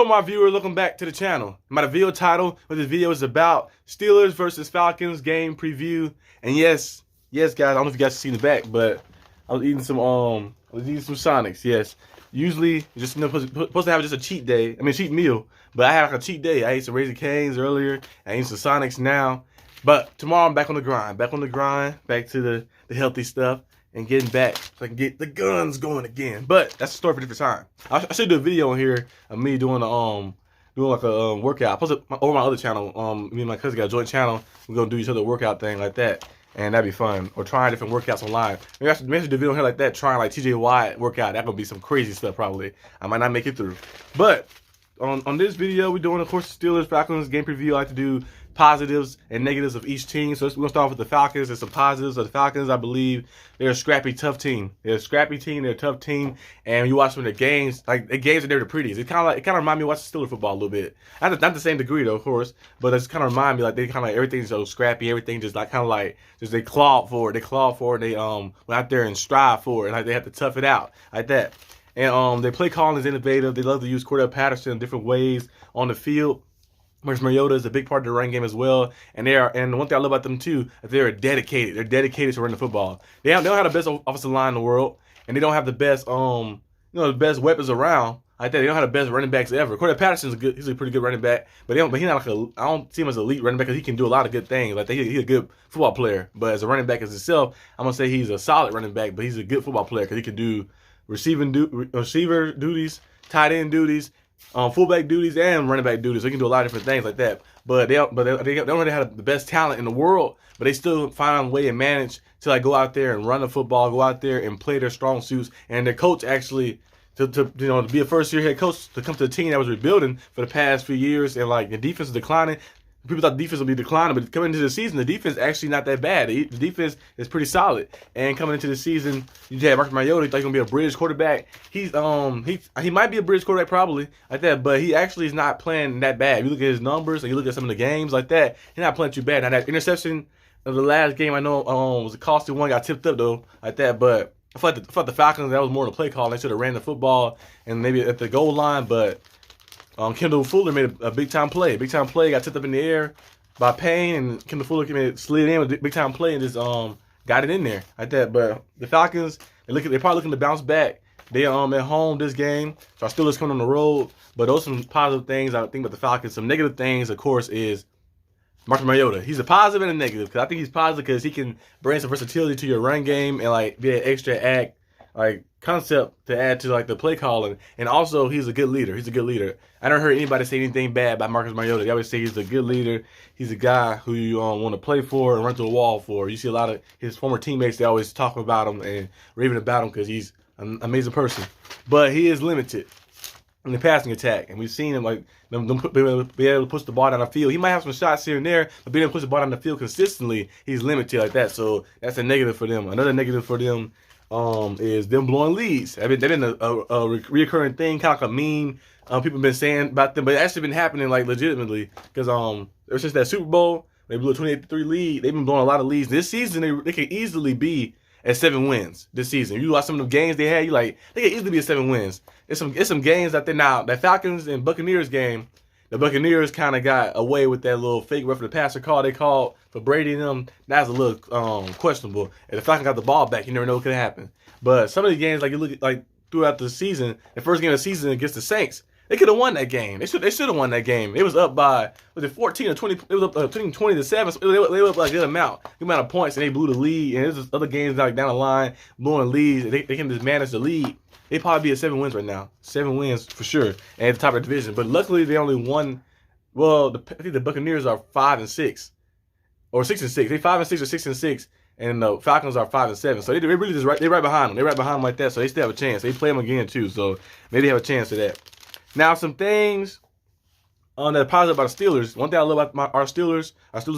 Hello, my viewers. Welcome back to the channel. My video title of this video is about Steelers versus Falcons game preview. And yes, guys, I don't know if you guys see in the back, but I was eating some Sonics. Yes, usually just supposed to have just a cheat day. I mean, cheat meal. But I had like a cheat day. I ate some Raising Cane's earlier. I ate some Sonics now. But tomorrow I'm back on the grind. Back to the healthy stuff. And getting back so I can get the guns going again. But that's a story for a different time. I should do a video on here of me doing like a workout. I posted over my other channel. Me and my cousin got a joint channel. We're gonna do each other workout thing like that, and that'd be fun. Or trying different workouts online. Maybe I should do a video here like that, trying like TJ Watt workout. That gonna be some crazy stuff probably. I might not make it through. But on this video, we're doing, of course, Steelers Falcons game preview. I like to do positives and negatives of each team. So we're gonna start off with the Falcons. There's some positives of the Falcons. I believe they're a scrappy, tough team. They're a scrappy team. They're a tough team. And you watch some of the games, like the games, they're the prettiest. It kind of remind me of watching Steelers football a little bit. Not the same degree though, of course, but it's kind of remind me like they kind of like everything's so scrappy. Everything just like kind of like just they clawed for it. They clawed for it. They went out there and strive for it. And like they have to tough it out like that. And their play calling is innovative. They love to use Cordell Patterson in different ways on the field. Marcus Mariota is a big part of the run game as well, and and one thing I love about them too, is they're dedicated. They're dedicated to running the football. They don't have the best offensive line in the world, and they don't have the best the best weapons around like that. They don't have the best running backs ever. Cordell Patterson's he's a pretty good running back, but he's not like I don't see him as an elite running back because he can do a lot of good things. Like he's a good football player, but as a running back as himself, I'm gonna say he's a solid running back, but he's a good football player because he can do receiver duties, tight end duties, fullback duties, and running back duties. So they can do a lot of different things like that. But they don't really have the best talent in the world, but they still find a way and manage to like go out there and run the football, go out there and play their strong suits. And their coach actually to be a first year head coach to come to a team that was rebuilding for the past few years, and like the defense is declining. People thought the defense would be declining, but coming into the season, the defense is actually not that bad. The defense is pretty solid. And coming into the season, you had Marcus Mariota. You thought he was going to be a bridge quarterback. He might be a bridge quarterback probably like that, but he actually is not playing that bad. If you look at his numbers and you look at some of the games like that, he's not playing too bad. Now that interception of the last game, I know was a costly one, got tipped up though like that, but I thought the Falcons, that was more of a play call. They should have ran the football and maybe at the goal line, but Kendall Fuller made a big-time play. Big-time play, got tipped up in the air by Payne, and Kendall Fuller slid in with a big-time play and just got it in there like that. But the Falcons, they're probably looking to bounce back. They at home this game, so our Steelers coming on the road. But those are some positive things I think about the Falcons. Some negative things, of course, is Marcus Mariota. He's a positive and a negative, because I think he's positive because he can bring some versatility to your run game and like be an extra concept to add to like the play calling. And also he's a good leader. I don't heard anybody say anything bad about Marcus Mariota. They always say he's a good leader. He's a guy who you want to play for and run to the wall for. You see a lot of his former teammates, they always talk about him and raving about him because he's an amazing person. But he is limited in the passing attack, and we've seen him like be able to push the ball down the field. He might have some shots here and there, but being able to push the ball down the field consistently, he's limited like that. So that's a negative for them. Another negative for them is them blowing leads. They've been a reoccurring thing, kind of like a meme. People have been saying about them, but it's actually been happening like legitimately, because ever since that Super Bowl, they blew a 28-3 lead. They've been blowing a lot of leads. This season, they could easily be at 7 wins this season. You watch some of the games they had, they could easily be at 7 wins. It's some games out there now. That Falcons and Buccaneers game, the Buccaneers kind of got away with that little fake roughing the passer call they called for Brady and them. That's a little questionable. If the Falcons got the ball back, you never know what could happen. But some of the games, like you look at, like throughout the season, the first game of the season against the Saints, they could have won that game. They should have won that game. It was up by 14 or 20. It was up 20 to 7. So they were up like a good amount of points, and they blew the lead. And there's other games like down the line blowing leads. They can just manage the lead. They'd probably be at 7 wins right now. 7 wins for sure, and at the top of the division. But luckily, they only won. Well, I think the Buccaneers are 5-6 or 6-6. They 5-6 or 6-6. And the Falcons are 5-7, so they really just they're right behind them. They're right behind them like that, so they still have a chance. They play them again too, so maybe they have a chance of that. Now, some things on the positive about the Steelers. One thing I love about our Steelers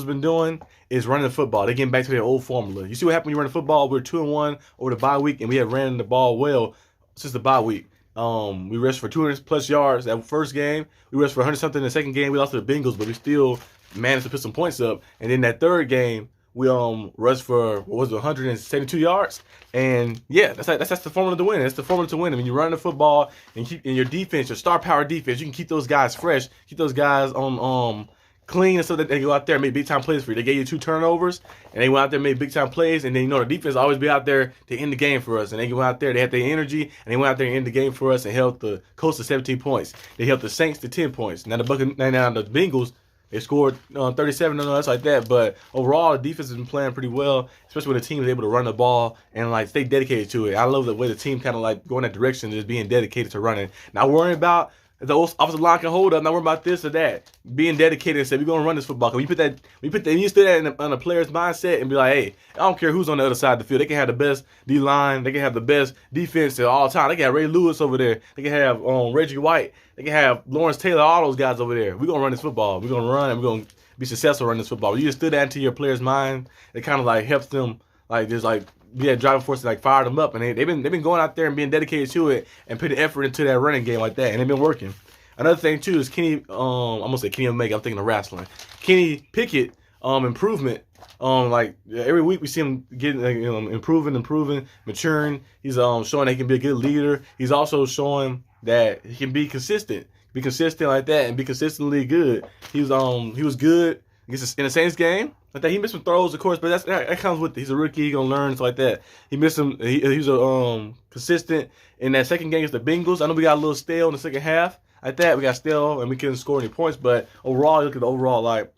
been doing is running the football. They're getting back to their old formula. You see what happened when you run the football? We're 2-1 over the bye week, and we have ran the ball well since the bye week. We rushed for 200+ yards that first game. We rushed for 100-something in the second game. We lost to the Bengals, but we still managed to put some points up. And then that third game, We rushed for, what was it, 172 yards. And yeah, that's the formula to win. That's the formula to win. I mean, you run the football and keep in your defense, your star power defense, you can keep those guys fresh, keep those guys on clean, so that they go out there and make big time plays for you. They gave you 2 turnovers, and they went out there and made big time plays. And then, the defense always be out there to end the game for us. And they went out there, they had their energy, and they went out there and ended the game for us and held the Colts to 17 points. They held the Saints to 10 points. Now the Bengals, they scored 37 and us like that. But overall, the defense has been playing pretty well, especially when the team is able to run the ball and like stay dedicated to it. I love the way the team kind of like going that direction, just being dedicated to running. Not worrying about the offensive line can hold up. Not worrying about this or that. Being dedicated and say we're gonna run this football. You still that on a player's mindset and be like, hey, I don't care who's on the other side of the field. They can have the best D line. They can have the best defense at all time. They can have Ray Lewis over there. They can have Reggie White. They can have Lawrence Taylor. All those guys over there. We're gonna run this football. We're gonna run and we're gonna be successful running this football. When you just stood that into your player's mind, it kind of like helps them like just like be that driving force to like fire them up. And they've been going out there and being dedicated to it and putting effort into that running game like that. And they've been working. Another thing too is Kenny. I'm gonna say Kenny Omega. I'm thinking of wrestling. Kenny Pickett. Improvement. Like every week we see him getting improving, maturing. He's showing that he can be a good leader. He's also showing that he can be consistent like that, and be consistently good. He was good in the Saints game. Like that, he missed some throws, of course, but that comes with it. He's a rookie. He's gonna learn stuff like that. He missed some. He was consistent in that second game against the Bengals. I know we got a little stale in the second half. Like that, we got stale and we couldn't score any points. But overall, you look at the overall, like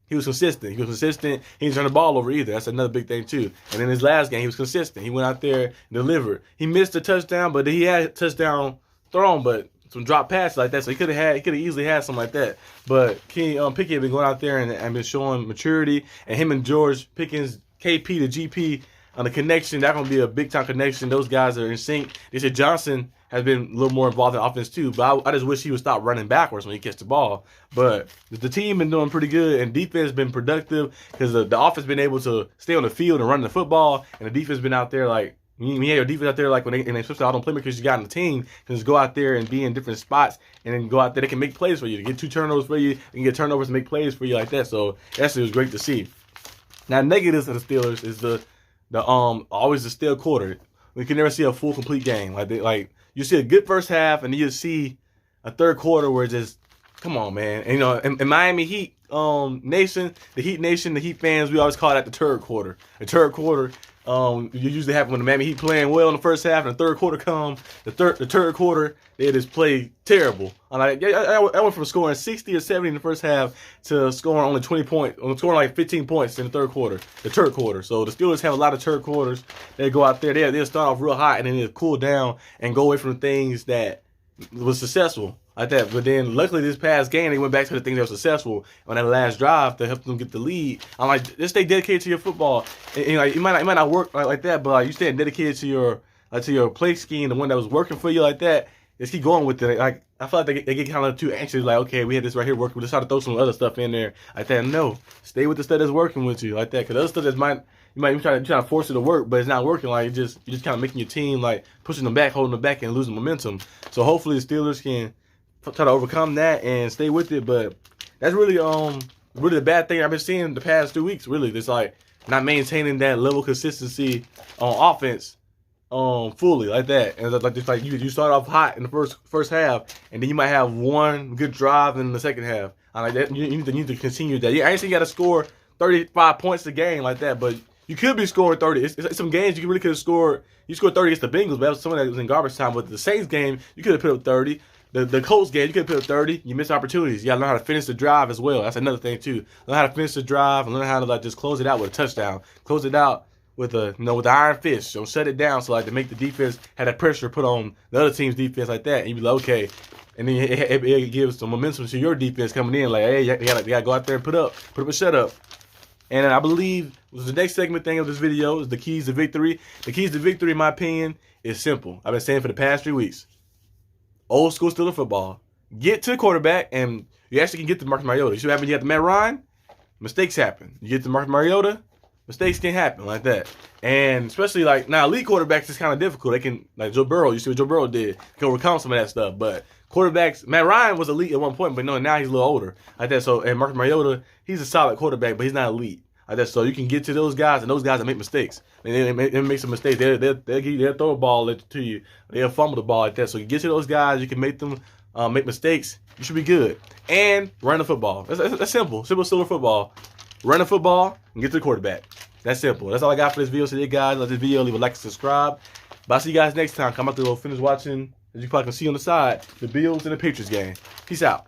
he was consistent. He didn't turn the ball over either. That's another big thing too. And in his last game, he was consistent. He went out there and delivered. He missed a touchdown, but he had a touchdown thrown, but some drop passes like that. So he could have easily had something like that. But Kenny Pickett had been going out there and been showing maturity. And him and George Pickens, KP to GP on the connection, that's gonna be a big time connection. Those guys are in sync. They said Johnson has been a little more involved in offense too, but I just wish he would stop running backwards when he catch the ball. But the team been doing pretty good, and defense been productive because the offense been able to stay on the field and run the football, and the defense been out there like you have your defense out there like when they especially all them playmakers you got in the team can just go out there and be in different spots and then go out there. They can make plays for you, to get 2 turnovers for you, and get turnovers and make plays for you like that. So actually, it was great to see. Now negatives of the Steelers is the always the stale quarter. We can never see a full complete game. You see a good first half, and then you see a third quarter where it's just, come on, man. And in Miami Heat Nation, the Heat Nation, the Heat fans, we always call that the turd quarter. The turd quarter, you usually happen when the Miami Heat playing well in the first half, and the third quarter come. The third quarter, they just play terrible. I went from scoring 60 or 70 in the first half to scoring only 20 points, scoring like 15 points in the third quarter. The turd quarter. So the Steelers have a lot of turd quarters. They go out there, they'll start off real hot, and then they'll cool down and go away from the things that was successful like that. But then luckily this past game, they went back to the things that were successful on that last drive to help them get the lead. I'm like, just stay dedicated to your football. And it might not work like that, but you stay dedicated to your play scheme, the one that was working for you like that. Just keep going with it. Like I feel like they get kind of too anxious. Like, okay, we had this right here working. Let's try to throw some other stuff in there like that. No, stay with the stuff that's working with you like that. Because other stuff that you might be trying to force it to work, but it's not working. Like you're just kind of making your team like pushing them back, holding them back, and losing momentum. So hopefully the Steelers can try to overcome that and stay with it. But that's really the bad thing I've been seeing the past 2 weeks. Really, it's like not maintaining that level of consistency on offense. Fully like that, and like you start off hot in the first half, and then you might have one good drive in the second half. I like that. You need to continue that. Yeah, I ain't saying you got to score 35 points a game like that, but you could be scoring 30. It's some games you really could have scored. You scored 30 against the Bengals, but that was someone that was in garbage time. But the Saints game, you could have put up 30. The Colts game, you could have put up 30. You missed opportunities. You got to learn how to finish the drive as well. That's another thing too. Learn how to finish the drive and learn how to just close it out with a touchdown. Close it out with the iron fist. Don't shut it down so to make the defense have that pressure put on the other team's defense like that. And you be like, okay. And then it gives some momentum to your defense coming in. Like, hey, you gotta go out there and put up a shut up. And I believe the next segment thing of this video is the keys to victory. The keys to victory, in my opinion, is simple. I've been saying for the past 3 weeks. Old school Steeler football. Get to the quarterback, and you actually can get to Marcus Mariota. You see what happened? You got the Matt Ryan, mistakes happen. You get to Marcus Mariota, mistakes can happen like that. And especially now elite quarterbacks is kind of difficult. They can, like Joe Burrow, you see what Joe Burrow did. He can overcome some of that stuff. But quarterbacks, Matt Ryan was elite at one point, but now he's a little older like that. So, and Marcus Mariota, he's a solid quarterback, but he's not elite. like that. So you can get to those guys, and those guys that make mistakes. And they make some mistakes. They'll throw a ball to you. They'll fumble the ball like that. So you get to those guys, you can make them make mistakes. You should be good. And run the football. That's simple. Simple Steeler football. Run the football and get to the quarterback. That's simple. That's all I got for this video today, guys. Like this video, leave a like and subscribe. But I'll see you guys next time. Come out to finish watching, as you probably can see on the side, the Bills and the Patriots game. Peace out.